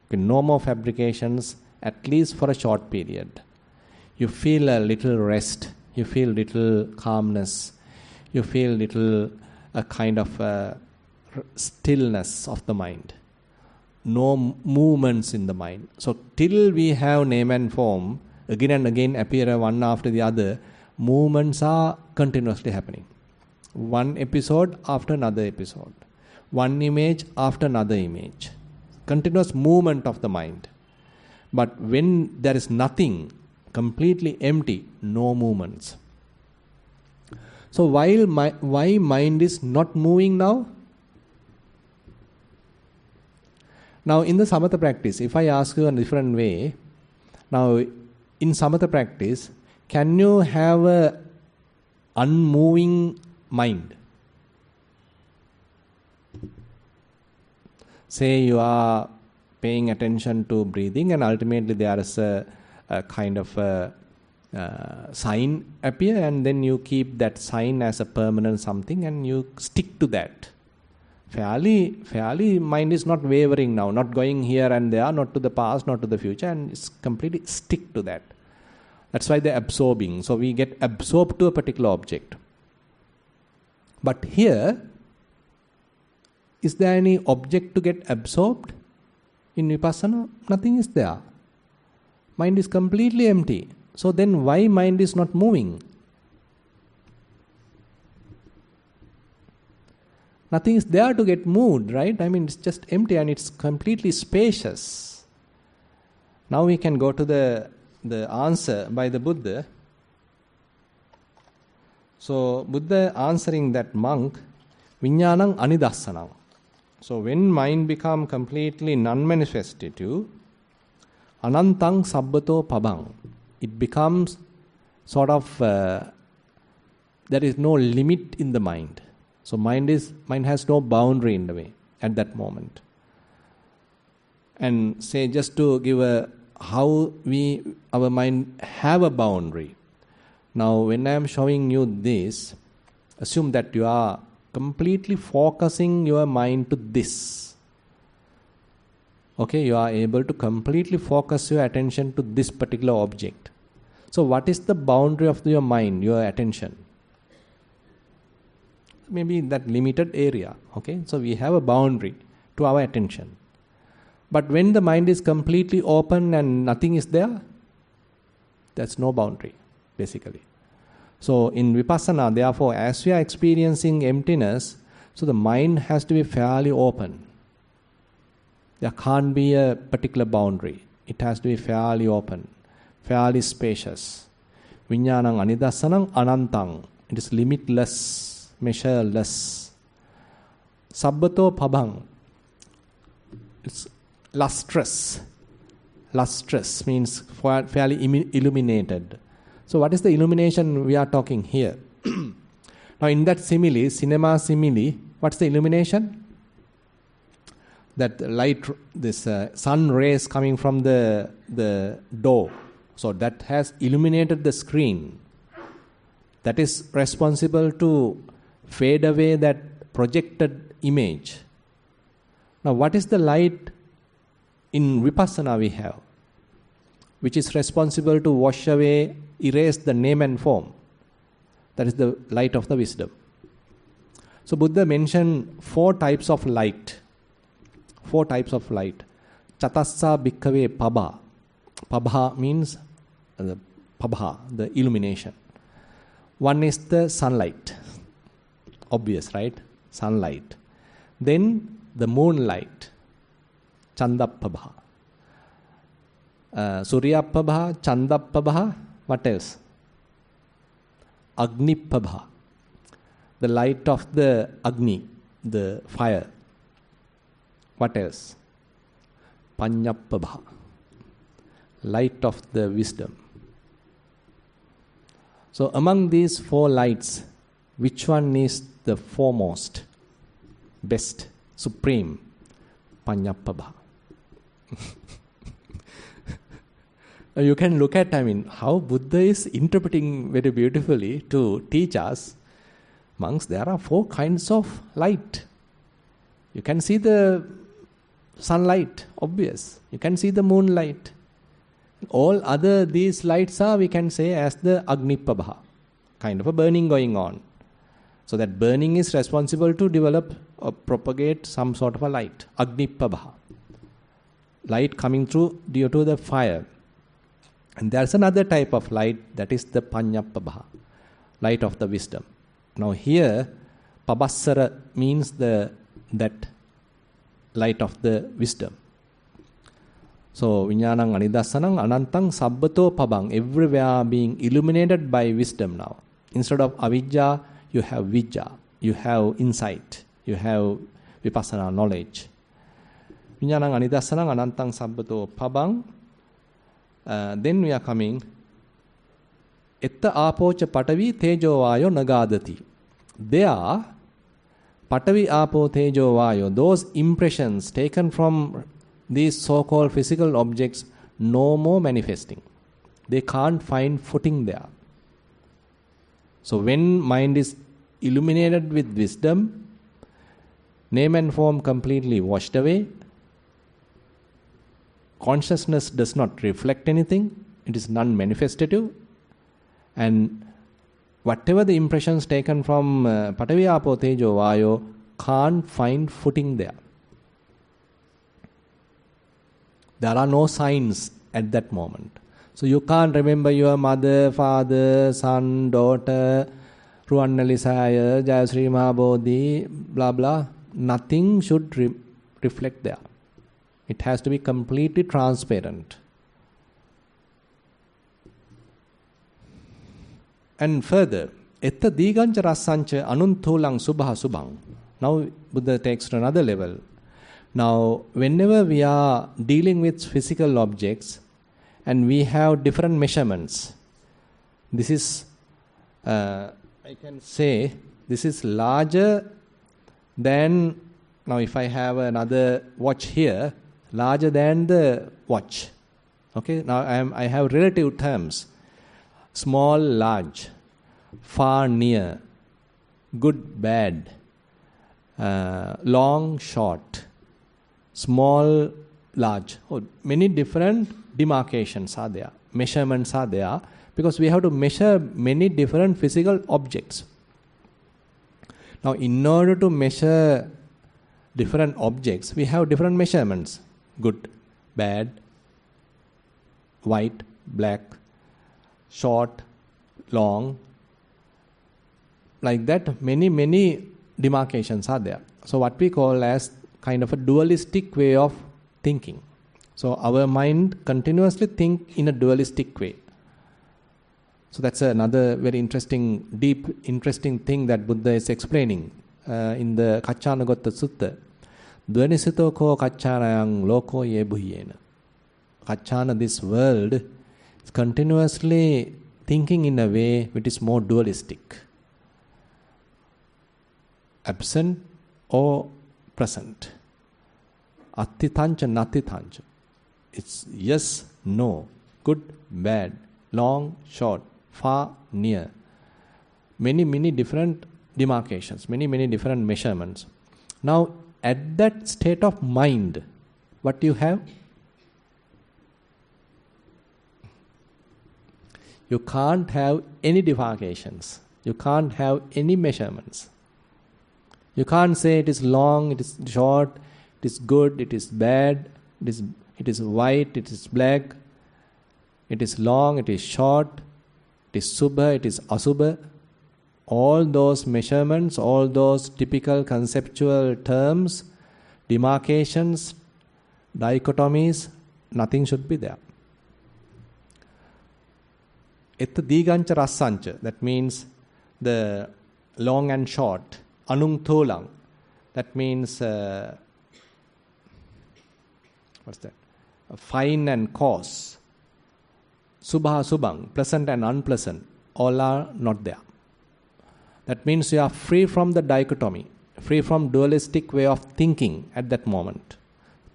Okay, no more fabrications, at least for a short period. You feel a little rest, you feel little calmness, you feel little a kind of stillness of the mind. No movements in the mind. So till we have name and form, again and again appear one after the other, movements are continuously happening. One episode after another episode. One image after another image. Continuous movement of the mind. But when there is nothing, completely empty, no movements. So why mind is not moving now? Now in the samatha practice, if I ask you in a different way, now in samatha practice, can you have a unmoving mind? Say you are paying attention to breathing and ultimately there is a kind of a sign appear and then you keep that sign as a permanent something and you stick to that. Fairly mind is not wavering now, not going here and there, not to the past, not to the future, and it's completely stick to that. That's why they're absorbing. So we get absorbed to a particular object. But here, is there any object to get absorbed? In Vipassana, nothing is there. Mind is completely empty. So then why mind is not moving? Nothing is there to get moved, right? I mean, it's just empty and it's completely spacious. Now we can go to the answer by the Buddha. So, Buddha answering that monk, Viññānaṁ anidassanam. So, when mind become completely non-manifestative, anantang sabbato pabang, it becomes sort of, there is no limit in the mind. So mind has no boundary in the way at that moment. And say just to give how our mind have a boundary. Now when I am showing you this, assume that you are completely focusing your mind to this. Okay, you are able to completely focus your attention to this particular object. So what is the boundary of your mind, your attention? Maybe that limited area. Okay, so we have a boundary to our attention. But when the mind is completely open and nothing is there, that's no boundary, basically. So in Vipassana, therefore, as we are experiencing emptiness, so the mind has to be fairly open. There can't be a particular boundary. It has to be fairly open, fairly spacious. Viññānaṁ anidassanam anantang. It is limitless, measureless. Sabbato pabang. It's lustrous. Lustrous means fairly illuminated. So what is the illumination we are talking here? Now in that simile, cinema simile, what's the illumination? That light, this sun rays coming from the door. So that has illuminated the screen. That is responsible to fade away that projected image. Now what is the light in Vipassana we have, which is responsible to wash away, erase the name and form? That is the light of the wisdom. So Buddha mentioned 4 types of light. 4 types of light. Chatassa bhikkhave pabha. Pabha means the illumination. One is the sunlight. Obvious, right? Sunlight. Then the moonlight. Chandapabha. Suryapabha, Chandapabha. What else? Agnipabha. The light of the Agni, the fire. What else? Panyapabha. Light of the wisdom. So among these 4 lights, which one is the foremost, best, supreme? Panyapabha. You can look at, how Buddha is interpreting very beautifully to teach us, monks, there are 4 kinds of light. You can see the sunlight, obvious. You can see the moonlight. All other these lights are, we can say, as the Agniprabha, kind of a burning going on. So that burning is responsible to develop or propagate some sort of a light, Agniprabha. Light coming through due to the fire. And there's another type of light, that is the Panyaprabha, light of the wisdom. Now here, Pabassara means that light of the wisdom. So, Viññānaṁ Anidassanam Anantang Sabbato Pabang, everywhere being illuminated by wisdom now. Instead of Avijja, you have Vijja, you have insight, you have Vipassana knowledge. Viññānaṁ Anidassanam Anantang Sabbato Pabang. Then we are coming. Etta Apocha Patavi Tejo Vayo Nagadati. There, Patavi Apo Tejo Vayo, those impressions taken from these so-called physical objects, no more manifesting. They can't find footing there. So when mind is illuminated with wisdom, name and form completely washed away, consciousness does not reflect anything, it is non-manifestative, and whatever the impressions taken from Patavi Apo Tejo Vayo can't find footing there. There are no signs at that moment. So you can't remember your mother, father, son, daughter, Ruannalisaya, Jayasri Mahabodhi, blah blah. Nothing should reflect there. It has to be completely transparent. And further, etta digancha rassancha anunthulang subha subhang. Now Buddha takes to another level. Now, whenever we are dealing with physical objects and we have different measurements, this is, I can say, this is larger than, now if I have another watch here, larger than the watch. Okay, now I have relative terms. Small, large, far, near, good, bad, long, short, small, large. Many different demarcations are there, measurements are there, because we have to measure many different physical objects. Now, in order to measure different objects, we have different measurements. Good, bad, white, black, short, long. Like that, many demarcations are there. So what we call as kind of a dualistic way of thinking. So our mind continuously think in a dualistic way. So that's another very interesting, deep, interesting thing that Buddha is explaining in the Kaccanagotta Sutta. Dvanisito ko kaccānayang loko ye buhyena. Kaccana, this world, is continuously thinking in a way which is more dualistic. Absent or present. Attitancha nattitancha. It's yes, no, good, bad, long, short, far, near. Many different demarcations, many different measurements. Now, at that state of mind, what you have? You can't have any demarcations. You can't have any measurements. You can't say it is long, it is short, it is good, it is bad, it is white, it is black, it is long, it is short, it is subha, it is asubha. All those measurements, all those typical conceptual terms, demarcations, dichotomies, nothing should be there. Etta digancha rassancha, that means the long and short. Anung tholang, that means what's that? Fine and coarse. Subha subhang, pleasant and unpleasant, all are not there. That means you are free from the dichotomy, free from dualistic way of thinking at that moment.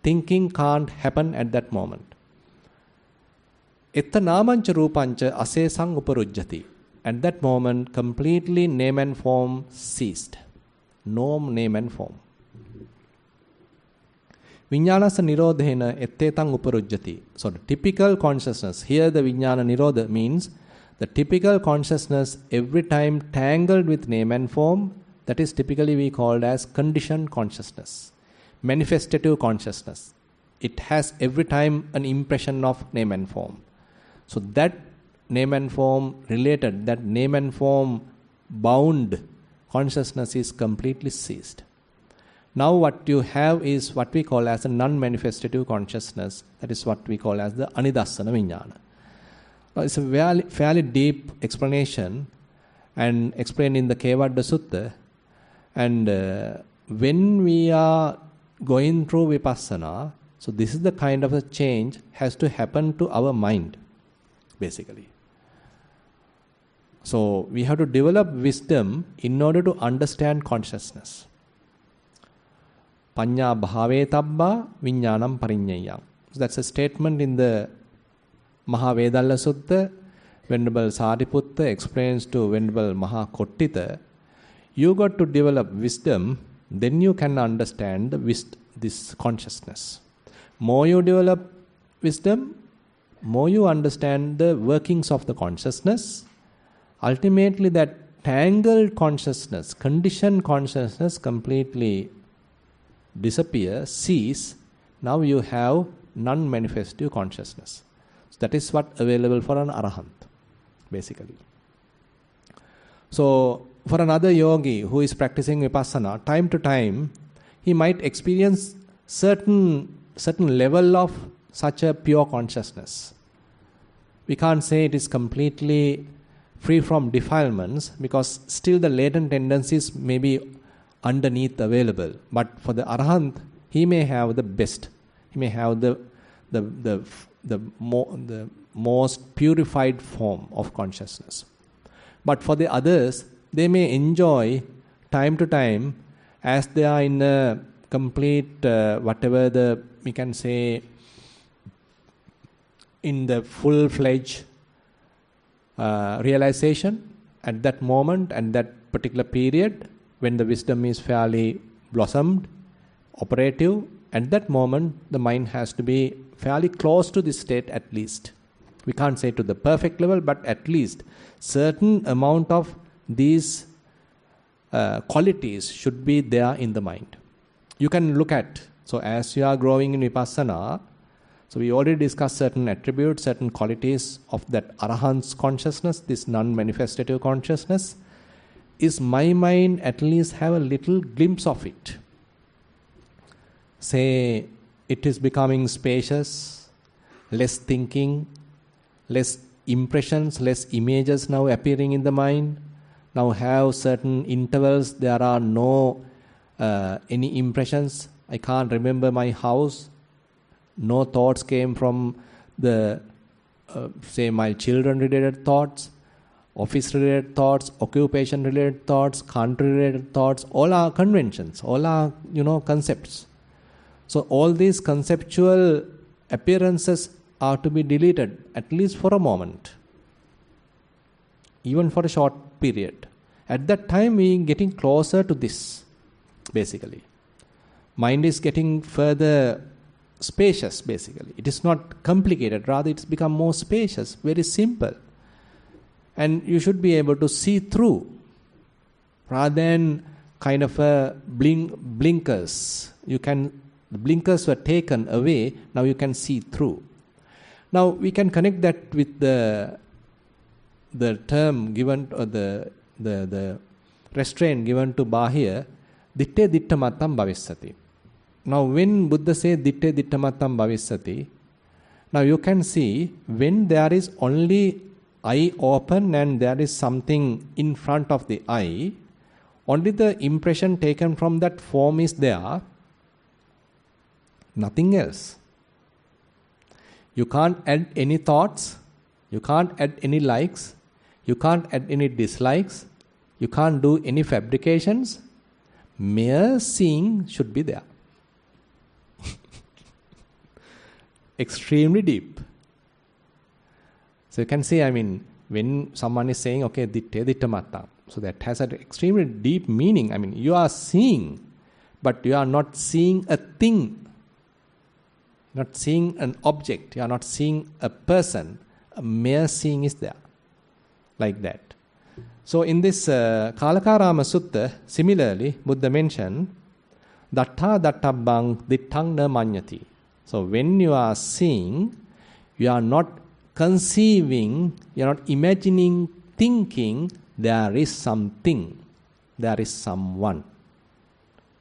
Thinking can't happen at that moment. Etta namancha rupancha asesang uparujjati. At that moment, completely name and form ceased. No name and form. Vijnanasa nirodhena ettetang uparujjati. So the typical consciousness, here the vijnana nirodha means the typical consciousness every time tangled with name and form, that is typically we called as conditioned consciousness, manifestative consciousness. It has every time an impression of name and form. So that name and form related, that name and form bound consciousness is completely ceased. Now what you have is what we call as a non-manifestative consciousness. That is what we call as the anidassana vijnana. Now it's a fairly deep explanation and explained in the Kevadda Sutta. And when we are going through Vipassana, so this is the kind of a change has to happen to our mind, basically. So we have to develop wisdom in order to understand consciousness. Panya bhave tabba vijnanam parinyayam. So that's a statement in the Mahavedalla Sutta. Venerable Sariputta explains to Venerable Mahakottita, you got to develop wisdom, then you can understand this consciousness. More you develop wisdom, more you understand the workings of the consciousness. Ultimately that tangled consciousness, conditioned consciousness completely disappear, cease. Now you have non-manifestive consciousness. So that is what available for an arahant, basically. So for another yogi who is practicing vipassana, time to time he might experience certain level of such a pure consciousness. We can't say it is completely free from defilements because still the latent tendencies may be underneath available. But for the arahant, he may have the best. He may have the most purified form of consciousness. But for the others, they may enjoy time to time as they are in a complete whatever we can say in the full-fledged realization at that moment and that particular period when the wisdom is fairly blossomed, operative. At that moment, the mind has to be fairly close to this state at least. We can't say to the perfect level, but at least certain amount of these qualities should be there in the mind. You can look at, so as you are growing in Vipassana, so we already discussed certain attributes, certain qualities of that arahant's consciousness, this non-manifestative consciousness. Is my mind at least have a little glimpse of it? Say, it is becoming spacious, less thinking, less impressions, less images now appearing in the mind. Now have certain intervals, there are no any impressions. I can't remember my house. No thoughts came from the, say, my children-related thoughts, office-related thoughts, occupation-related thoughts, country-related thoughts. All are conventions. All are, concepts. So all these conceptual appearances are to be deleted, at least for a moment, even for a short period. At that time, we are getting closer to this, basically. Mind is getting further spacious, basically. It is not complicated, rather it's become more spacious, very simple. And you should be able to see through, rather than kind of a blinkers. The blinkers were taken away, now you can see through. Now we can connect that with the term given, or the restraint given to Bahya, ditte dittamatam bhavissati. Now when Buddha says ditte dittamatam bhavissati, now you can see when there is only eye open and there is something in front of the eye, only the impression taken from that form is there, nothing else. You can't add any thoughts, you can't add any likes, you can't add any dislikes, you can't do any fabrications. Mere seeing should be there. Extremely deep. So you can see, when someone is saying, okay, ditte dittamatta, so that has an extremely deep meaning. You are seeing, but you are not seeing a thing, not seeing an object, you are not seeing a person. A mere seeing is there, like that. So in this Kalakarama Sutta, similarly, Buddha mentioned, datta dattabbang dittang na manyati. So when you are seeing, you are not conceiving, you are not imagining, thinking, there is something, there is someone.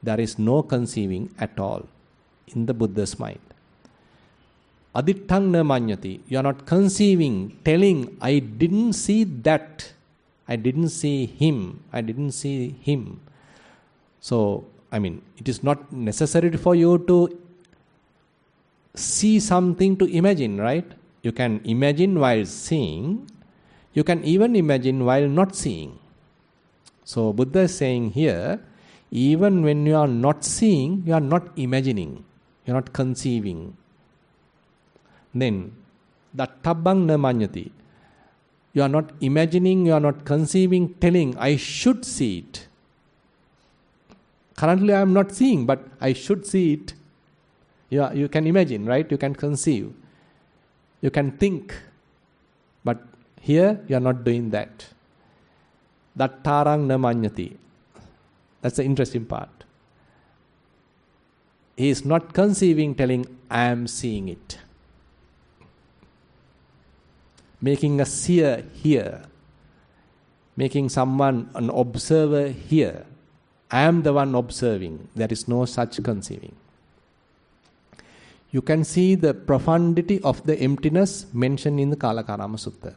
There is no conceiving at all in the Buddha's mind. Adittang na manyati. You are not conceiving, telling, I didn't see that. I didn't see him. I didn't see him. So, it is not necessary for you to see something to imagine, right? You can imagine while seeing. You can even imagine while not seeing. So, Buddha is saying here, even when you are not seeing, you are not imagining. You are not conceiving. Then, dattabbang na manyati. You are not imagining, you are not conceiving, telling, I should see it. Currently I am not seeing, but I should see it. You can imagine, right? You can conceive. You can think. But here, you are not doing that. Dattarang na manyati. That's the interesting part. He is not conceiving, telling, I am seeing it. Making a seer here. Making someone an observer here. I am the one observing. There is no such conceiving. You can see the profundity of the emptiness mentioned in the Kalakarama Sutta.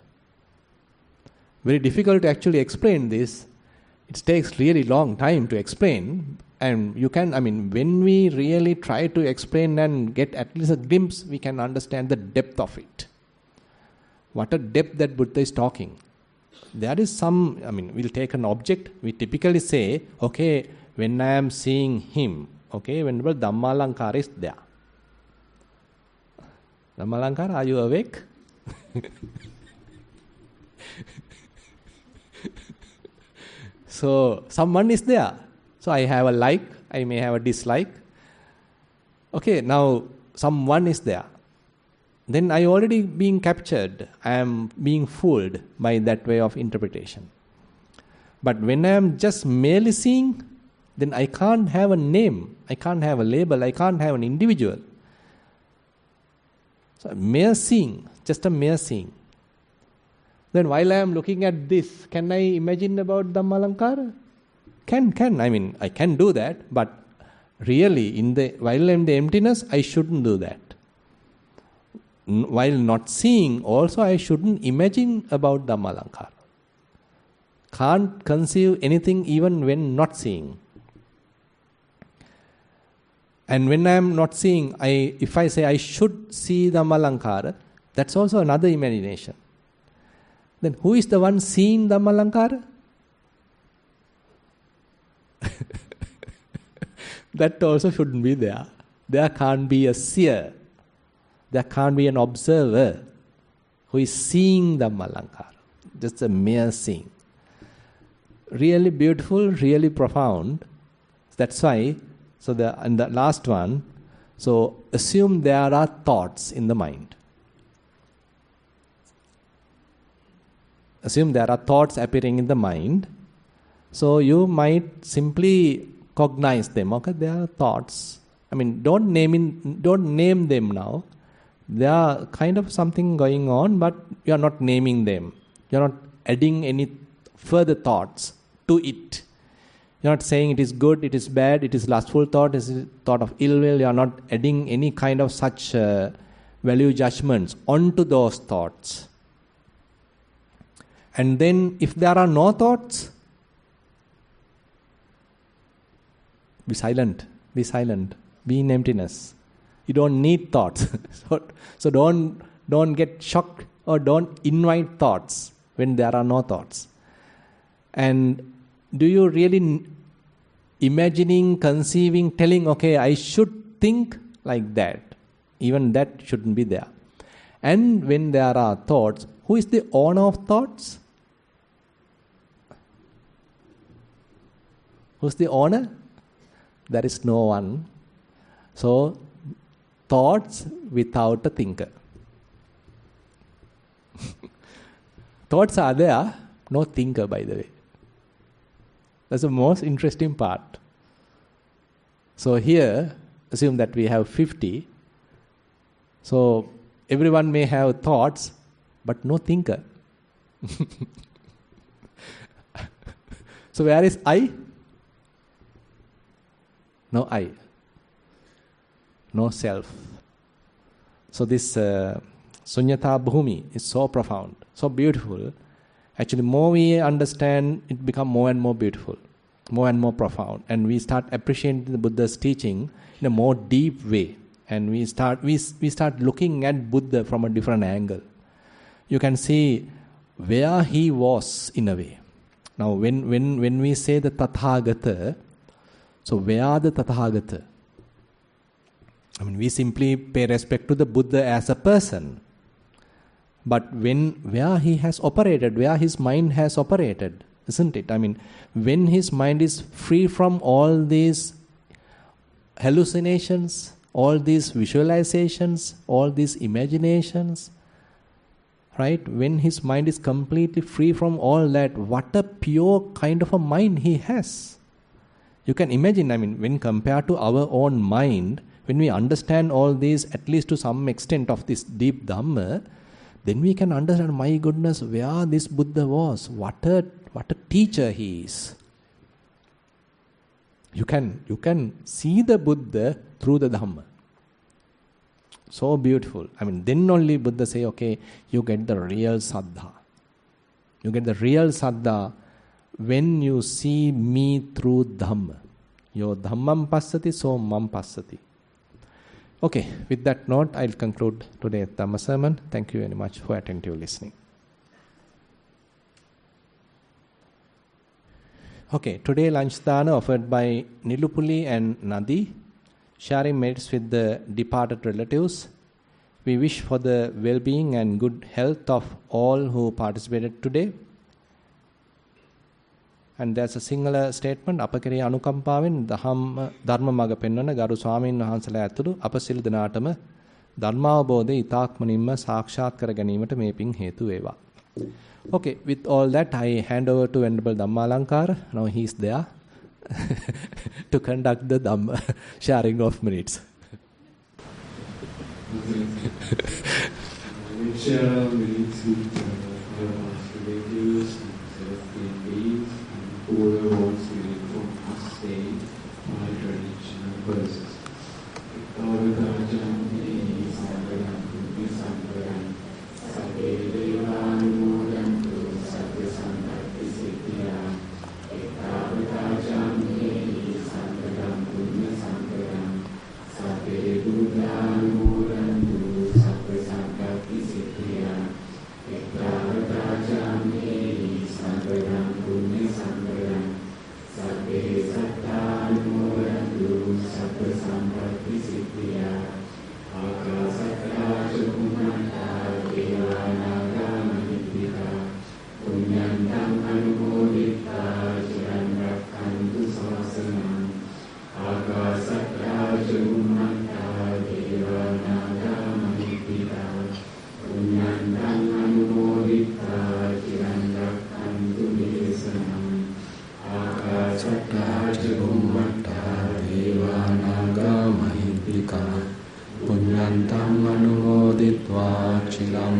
Very difficult to actually explain this. It takes really long time to explain. And you can, when we really try to explain and get at least a glimpse, we can understand the depth of it. What a depth that Buddha is talking. There is some, we'll take an object. We typically say, okay, when I am seeing him, okay, whenever Dhammalankara is there. Dhammalankara, are you awake? So, someone is there. So, I have a like, I may have a dislike. Okay, now someone is there. Then I already being captured. I am being fooled by that way of interpretation. But when I am just merely seeing, then I can't have a name. I can't have a label. I can't have an individual. So mere seeing, just a mere seeing. Then while I am looking at this, can I imagine about Dhammalankara? Can. I can do that. But really, while I am in the emptiness, I shouldn't do that. While not seeing, also I shouldn't imagine about Dhammalankara. Can't conceive anything even when not seeing. And when I am not seeing, if I say I should see Dhammalankara, that's also another imagination. Then who is the one seeing Dhammalankara? That also shouldn't be there. There can't be a seer. There can't be an observer who is seeing Dhammalankara. Just a mere seeing. Really beautiful, really profound. That's why, and the last one, so assume there are thoughts in the mind. Assume there are thoughts appearing in the mind. So you might simply cognize them. Okay, there are thoughts. Don't name them now. There are kind of something going on, but you are not naming them. You are not adding any further thoughts to it. You are not saying it is good, it is bad, it is lustful thought, it is thought of ill will. You are not adding any kind of such value judgments onto those thoughts. And then if there are no thoughts, be silent, be in emptiness. You don't need thoughts. so don't get shocked or don't invite thoughts when there are no thoughts. And do you really imagining, conceiving, telling, okay, I should think like that? Even that shouldn't be there. And when there are thoughts, who is the owner of thoughts? Who's the owner? There is no one. So, thoughts without a thinker. Thoughts are there, no thinker, by the way. That's the most interesting part. So here, assume that we have 50. So everyone may have thoughts, but no thinker. So where is I? No I. No self. So this Sunyata Bhumi is so profound, so beautiful. Actually, more we understand, it becomes more and more beautiful, more and more profound. And we start appreciating the Buddha's teaching in a more deep way. And we start looking at Buddha from a different angle. You can see where he was in a way. Now, when we say the Tathagata, so where are the Tathagata? I mean, we simply pay respect to the Buddha as a person. But where he has operated, where his mind has operated, isn't it? I mean, when his mind is free from all these hallucinations, all these visualizations, all these imaginations, right? When his mind is completely free from all that, what a pure kind of a mind he has. You can imagine, I mean, when compared to our own mind, when we understand all these, at least to some extent of this deep Dhamma, then we can understand, my goodness, where this Buddha was. What a teacher he is. You can see the Buddha through the Dhamma. So beautiful. I mean, then only Buddha say, okay, you get the real Saddha. You get the real Saddha when you see me through Dhamma. Yo Dhammam passati, so mam passati. Okay, with that note, I'll conclude today's Dhamma sermon. Thank you very much for attentive listening. Okay, today lunch dana offered by Nilupuli and Nadi, sharing merits with the departed relatives. We wish for the well-being and good health of all who participated today. And there's a singular statement, අපකරේ අනුකම්පාවෙන් ධර්ම මඟ පෙන්වන ගරු ස්වාමීන් වහන්සේලා ඇතුළු අප සියලු දෙනාටම ධර්මාවබෝධය ඉතාක්මනින්ම සාක්ෂාත් කර ගැනීමට මේ පින් හේතු වේවා. Okay, with all that, I hand over to Venerable Dhammalankara. Now he is there to conduct the Dhamma sharing of merits. Whoever wants to live from us state, my traditional verses. Punyantam anumoditva chilam